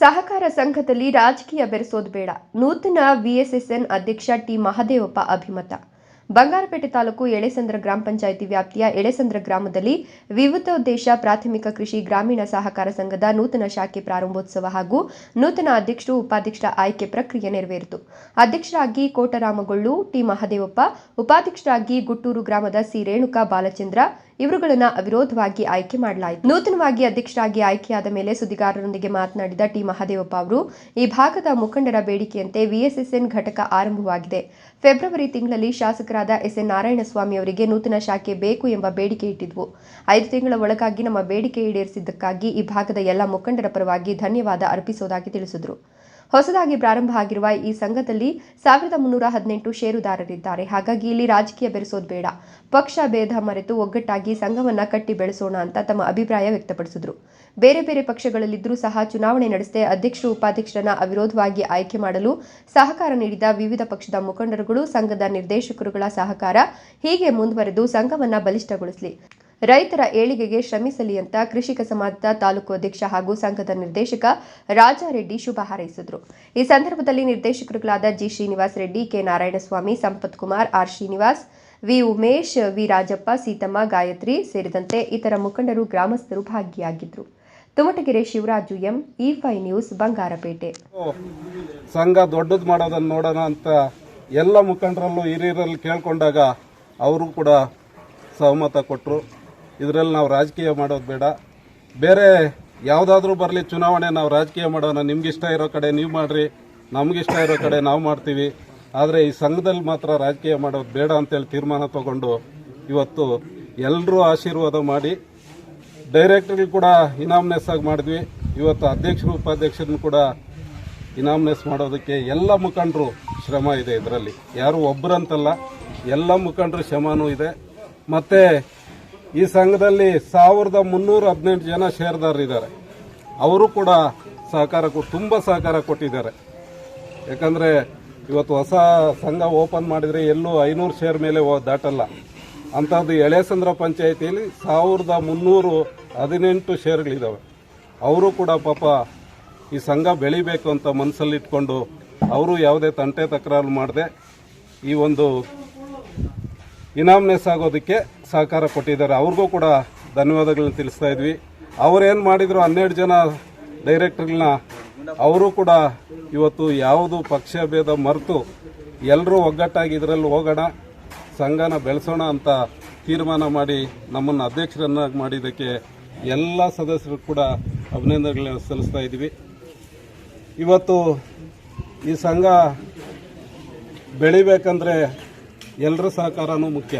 ಸಹಕಾರ ಸಂಘದಲ್ಲಿ ರಾಜಕೀಯ ಬೆರೆಸೋದು ಬೇಡ. ನೂತನ ವಿಎಸ್ಎಸ್ಎನ್ ಅಧ್ಯಕ್ಷ ಟಿ ಮಹದೇವಪ್ಪ ಅಭಿಮತ. ಬಂಗಾರಪೇಟೆ ತಾಲೂಕು ಎಳೆಸಂದ್ರ ಗ್ರಾಮ ಪಂಚಾಯಿತಿ ವ್ಯಾಪ್ತಿಯ ಎಳೆಸಂದ್ರ ಗ್ರಾಮದಲ್ಲಿ ವಿವಿಧೋದ್ದೇಶ ಪ್ರಾಥಮಿಕ ಕೃಷಿ ಗ್ರಾಮೀಣ ಸಹಕಾರ ಸಂಘದ ನೂತನ ಶಾಖೆ ಪ್ರಾರಂಭೋತ್ಸವ ಹಾಗೂ ನೂತನ ಅಧ್ಯಕ್ಷರು ಉಪಾಧ್ಯಕ್ಷರ ಆಯ್ಕೆ ಪ್ರಕ್ರಿಯೆ ನೆರವೇರಿತು. ಅಧ್ಯಕ್ಷರಾಗಿ ಕೋಟರಾಮಗೊಳ್ಳು ಟಿ ಮಹದೇವಪ್ಪ, ಉಪಾಧ್ಯಕ್ಷರಾಗಿ ಗುಟ್ಟೂರು ಗ್ರಾಮದ ಸಿ ರೇಣುಕಾ ಬಾಲಚಂದ್ರ ಇವರುಗಳನ್ನು ಅವಿರೋಧವಾಗಿ ಆಯ್ಕೆ ಮಾಡಲಾಯಿತು. ನೂತನವಾಗಿ ಅಧ್ಯಕ್ಷರಾಗಿ ಆಯ್ಕೆಯಾದ ಮೇಲೆ ಸುದ್ದಿಗಾರರೊಂದಿಗೆ ಮಾತನಾಡಿದ ಟಿ ಮಹದೇವಪ್ಪ ಅವರು, ಈ ಭಾಗದ ಮುಖಂಡರ ಬೇಡಿಕೆಯಂತೆ ವಿಎಸ್ಎಸ್ಎನ್ ಘಟಕ ಆರಂಭವಾಗಿದೆ. ಫೆಬ್ರವರಿ ತಿಂಗಳಲ್ಲಿ ಶಾಸಕರಾದ ಎಸ್ಎನ್ ನಾರಾಯಣಸ್ವಾಮಿ ಅವರಿಗೆ ನೂತನ ಶಾಖೆ ಬೇಕು ಎಂಬ ಬೇಡಿಕೆ ಇಟ್ಟಿದ್ವು. 5 ತಿಂಗಳ ಒಳಗಾಗಿ ನಮ್ಮ ಬೇಡಿಕೆ ಈಡೇರಿಸಿದ್ದಕ್ಕಾಗಿ ಈ ಭಾಗದ ಎಲ್ಲ ಮುಖಂಡರ ಪರವಾಗಿ ಧನ್ಯವಾದ ಅರ್ಪಿಸುವುದಾಗಿ ತಿಳಿಸಿದರು. ಹೊಸದಾಗಿ ಪ್ರಾರಂಭ ಆಗಿರುವ ಈ ಸಂಘದಲ್ಲಿ 1318 ಷೇರುದಾರರಿದ್ದಾರೆ. ಹಾಗಾಗಿ ಇಲ್ಲಿ ರಾಜಕೀಯ ಬೆರೆಸೋದು ಬೇಡ, ಪಕ್ಷ ಭೇದ ಮರೆತು ಒಗ್ಗಟ್ಟಾಗಿ ಸಂಘವನ್ನ ಕಟ್ಟಿ ಬೆಳೆಸೋಣ ಅಂತ ತಮ್ಮ ಅಭಿಪ್ರಾಯ ವ್ಯಕ್ತಪಡಿಸಿದರು. ಬೇರೆ ಬೇರೆ ಪಕ್ಷಗಳಲ್ಲಿದ್ದರೂ ಸಹ ಚುನಾವಣೆ ನಡೆಸದೆ ಅಧ್ಯಕ್ಷರು ಉಪಾಧ್ಯಕ್ಷರನ್ನ ಅವಿರೋಧವಾಗಿ ಆಯ್ಕೆ ಮಾಡಲು ಸಹಕಾರ ನೀಡಿದ ವಿವಿಧ ಪಕ್ಷದ ಮುಖಂಡರುಗಳು, ಸಂಘದ ನಿರ್ದೇಶಕರುಗಳ ಸಹಕಾರ ಹೀಗೆ ಮುಂದುವರೆದು ಸಂಘವನ್ನ ಬಲಿಷ್ಠಗೊಳಿಸಲಿ, ರೈತರ ಏಳಿಗೆಗೆ ಶ್ರಮಿಸಲಿ ಅಂತ ಕೃಷಿಕ ಸಮಾಜದ ತಾಲೂಕು ಅಧ್ಯಕ್ಷ ಹಾಗೂ ಸಂಘದ ನಿರ್ದೇಶಕ ರಾಜಾರೆಡ್ಡಿ ಶುಭ ಹಾರೈಸಿದರು. ಈ ಸಂದರ್ಭದಲ್ಲಿ ನಿರ್ದೇಶಕರುಗಳಾದ G Srinivas Reddy, K Narayanaswamy, Sampath Kumar, R Srinivas, V Umesh, V Rajappa, Seethamma, Gayathri ಸೇರಿದಂತೆ ಇತರ ಮುಖಂಡರು, ಗ್ರಾಮಸ್ಥರು ಭಾಗಿಯಾಗಿದ್ದರು. Tumatagere Shivaraju M, E5 news, Bangarapete. ಸಂಘ ದೊಡ್ಡದು ಮಾಡೋದನ್ನು ನೋಡೋಣ ಅಂತ ಎಲ್ಲ ಮುಖಂಡರಲ್ಲೂ ಹಿರಿಯರಲ್ಲಿ ಕೇಳ್ಕೊಂಡಾಗ ಅವರು ಕೂಡ ಸಹಮತ ಕೊಟ್ಟರು. ಇದರಲ್ಲಿ ನಾವು ರಾಜಕೀಯ ಮಾಡೋದು ಬೇಡ, ಬೇರೆ ಯಾವುದಾದ್ರೂ ಬರಲಿ ಚುನಾವಣೆ, ನಾವು ರಾಜಕೀಯ ಮಾಡೋಣ, ನಿಮ್ಗಿಷ್ಟ ಇರೋ ಕಡೆ ನೀವು ಮಾಡಿರಿ, ನಮಗಿಷ್ಟ ಇರೋ ಕಡೆ ನಾವು ಮಾಡ್ತೀವಿ, ಆದರೆ ಈ ಸಂಘದಲ್ಲಿ ಮಾತ್ರ ರಾಜಕೀಯ ಮಾಡೋದು ಬೇಡ ಅಂತೇಳಿ ತೀರ್ಮಾನ ತಗೊಂಡು ಇವತ್ತು ಎಲ್ಲರೂ ಆಶೀರ್ವಾದ ಮಾಡಿ ಡೈರೆಕ್ಟರ್ಗಳು ಕೂಡ ಇನಾಮ್ನೆಸ್ ಆಗಿ ಮಾಡಿದ್ವಿ. ಇವತ್ತು ಅಧ್ಯಕ್ಷರು ಉಪಾಧ್ಯಕ್ಷರನ್ನು ಕೂಡ ಇನಾಮ್ನೆಸ್ ಮಾಡೋದಕ್ಕೆ ಎಲ್ಲ ಮುಖಂಡರು ಶ್ರಮ ಇದೆ. ಇದರಲ್ಲಿ ಯಾರು ಒಬ್ಬರಂತಲ್ಲ, ಎಲ್ಲ ಮುಖಂಡರು ಶ್ರಮನೂ ಇದೆ. ಮತ್ತು ಈ ಸಂಘದಲ್ಲಿ 1318 ಜನ ಷೇರ್ದಾರರಿದ್ದಾರೆ. ಅವರು ಕೂಡ ತುಂಬ ಸಹಕಾರ ಕೊಟ್ಟಿದ್ದಾರೆ. ಯಾಕಂದರೆ ಇವತ್ತು ಹೊಸ ಸಂಘ ಓಪನ್ ಮಾಡಿದರೆ ಎಲ್ಲೂ 500 ಶೇರ್ ಮೇಲೆ ದಾಟಲ್ಲ. ಅಂಥದ್ದು ಎಳೆಸಂದ್ರ ಪಂಚಾಯಿತಿಯಲ್ಲಿ 1318 ಶೇರ್ಗಳಿದ್ದಾವೆ. ಅವರು ಕೂಡ ಪಾಪ ಈ ಸಂಘ ಬೆಳಿಬೇಕು ಅಂತ ಮನಸ್ಸಲ್ಲಿಟ್ಕೊಂಡು ಅವರು ಯಾವುದೇ ತಂಟೆ ತಕರಾರು ಮಾಡದೆ ಈ ಒಂದು ಇನಾಮ್ನೆಸ್ ಆಗೋದಕ್ಕೆ ಸಹಕಾರ ಕೊಟ್ಟಿದ್ದಾರೆ. ಅವ್ರಿಗೂ ಕೂಡ ಧನ್ಯವಾದಗಳನ್ನ ತಿಳಿಸ್ತಾ ಇದ್ವಿ. ಅವರೇನು ಮಾಡಿದ್ರು 12 ಜನ ಡೈರೆಕ್ಟರ್ಗಳನ್ನ ಅವರು ಕೂಡ ಇವತ್ತು ಯಾವುದು ಪಕ್ಷ ಭೇದ ಮರೆತು ಎಲ್ಲರೂ ಒಗ್ಗಟ್ಟಾಗಿ ಇದರಲ್ಲಿ ಹೋಗೋಣ, ಸಂಘನ ಬೆಳೆಸೋಣ ಅಂತ ತೀರ್ಮಾನ ಮಾಡಿ ನಮ್ಮನ್ನು ಅಧ್ಯಕ್ಷರನ್ನಾಗಿ ಮಾಡಿದ್ದಕ್ಕೆ ಎಲ್ಲ ಸದಸ್ಯರು ಕೂಡ ಅಭಿನಂದನೆಗಳನ್ನ ಸಲ್ಲಿಸ್ತಾ ಇದ್ವಿ. ಇವತ್ತು ಈ ಸಂಘ ಬೆಳಿಬೇಕಂದ್ರೆ ಎಲ್ಲರ ಸಹಕಾರನೂ ಮುಖ್ಯ.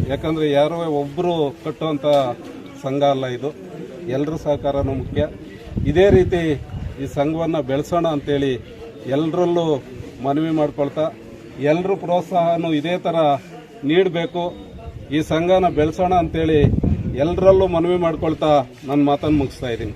ಯಾಕಂದರೆ ಯಾರೋ ಒಬ್ಬರು ಕಟ್ಟುವಂಥ ಸಂಘ ಅಲ್ಲ ಇದು, ಎಲ್ಲರ ಸಹಕಾರನೂ ಮುಖ್ಯ. ಇದೇ ರೀತಿ ಈ ಸಂಘವನ್ನು ಬೆಳೆಸೋಣ ಅಂತೇಳಿ ಎಲ್ಲರಲ್ಲೂ ಮನವಿ ಮಾಡ್ಕೊಳ್ತಾ ಎಲ್ಲರೂ ಪ್ರೋತ್ಸಾಹನೂ ಇದೇ ಥರ ನೀಡಬೇಕು, ಈ ಸಂಘನ ಬೆಳೆಸೋಣ ಅಂತೇಳಿ ಎಲ್ಲರಲ್ಲೂ ಮನವಿ ಮಾಡ್ಕೊಳ್ತಾ ನನ್ನ ಮಾತನ್ನು ಮುಗಿಸ್ತಾ ಇದ್ದೀನಿ.